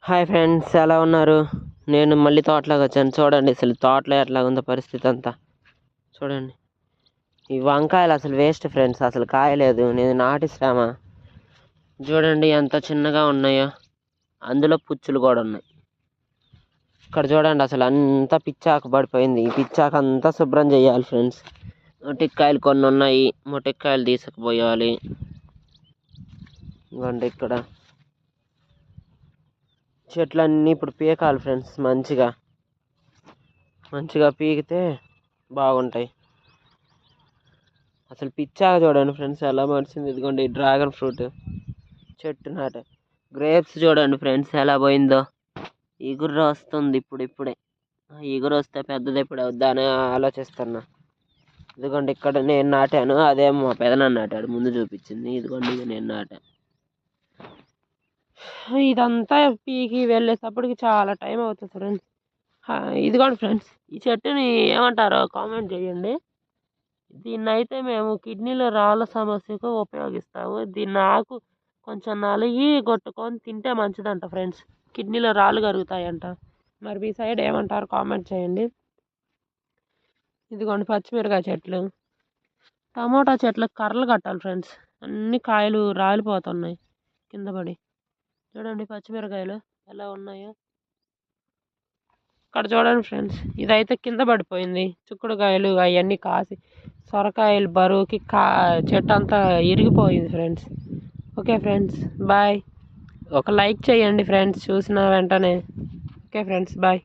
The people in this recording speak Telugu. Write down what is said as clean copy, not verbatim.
హాయ్ ఫ్రెండ్స్, ఎలా ఉన్నారు? నేను మళ్ళీ తోటలోకి వచ్చాను. చూడండి అసలు తోటలో ఎట్లా ఉందో పరిస్థితి అంతా. చూడండి, ఈ వంకాయలు అసలు వేస్ట్ ఫ్రెండ్స్, అసలు కాయలేదు. నేను నాటి శ్రమ. చూడండి ఎంత చిన్నగా ఉన్నాయో, అందులో పుచ్చులు కూడా ఉన్నాయి. ఇక్కడ చూడండి అసలు అంతా పిచ్చాకు పడిపోయింది. ఈ పిచ్చాకు అంతా శుభ్రం చేయాలి ఫ్రెండ్స్. మొటిక్కాయలు కొన్ని ఉన్నాయి, మొటిక్కాయలు తీసుకుపోయాలి. ఇవ్వండి ఇక్కడ చెట్లన్నీ ఇప్పుడు పీకాలి ఫ్రెండ్స్. మంచిగా పీకితే బాగుంటాయి. అసలు పిచ్చాక చూడండి ఫ్రెండ్స్ ఎలా మడిచింది. ఇదిగోండి డ్రాగన్ ఫ్రూట్ చెట్టు గ్రేప్స్ చూడండి ఫ్రెండ్స్ ఎలా పోయిందో. ఇగురు వస్తుంది ఇప్పుడే. ఇగురు వస్తే పెద్దది ఎప్పుడు అవుద్దా అని ఆలోచిస్తున్నా. ఇదిగోండి ఇక్కడ నేను నాటాను, అదేమో మా పెదనాన్న నాటాడు, ముందు చూపించింది. ఇదిగోండి ఇది నేను నాటాను. ఇదంతా పీకి వెళ్ళేటప్పటికి చాలా టైం అవుతుంది ఫ్రెండ్స్. ఇదిగోండి ఫ్రెండ్స్, ఈ చెట్టుని ఏమంటారో కామెంట్ చేయండి. దీన్ని అయితే మేము కిడ్నీలో రాళ్ళ సమస్యకు ఉపయోగిస్తాము. దీన్ని ఆకు కొంచెం నలిగి కొట్టుకొని తింటే మంచిదంట ఫ్రెండ్స్. కిడ్నీలో రాళ్ళు కరుగుతాయంట. మరి మీ సైడ్ ఏమంటారు కామెంట్ చేయండి. ఇదిగోండి పచ్చిమిరకాయ చెట్లు, టమోటా చెట్లకు కర్రలు కట్టాలి ఫ్రెండ్స్. అన్ని కాయలు రాలిపోతున్నాయి కింద పడి. చూడండి పచ్చిమిరకాయలు ఎలా ఉన్నాయో. ఇక్కడ చూడండి ఫ్రెండ్స్, ఇదైతే కింద పడిపోయింది. చిక్కుడుకాయలు అవన్నీ కాసి సొరకాయలు బరువుకి చెట్టు అంతా ఇరిగిపోయింది ఫ్రెండ్స్. Okay friends, bye. ఒక లైక్ చేయండి ఫ్రెండ్స్ చూసిన వెంటనే. Okay friends, bye.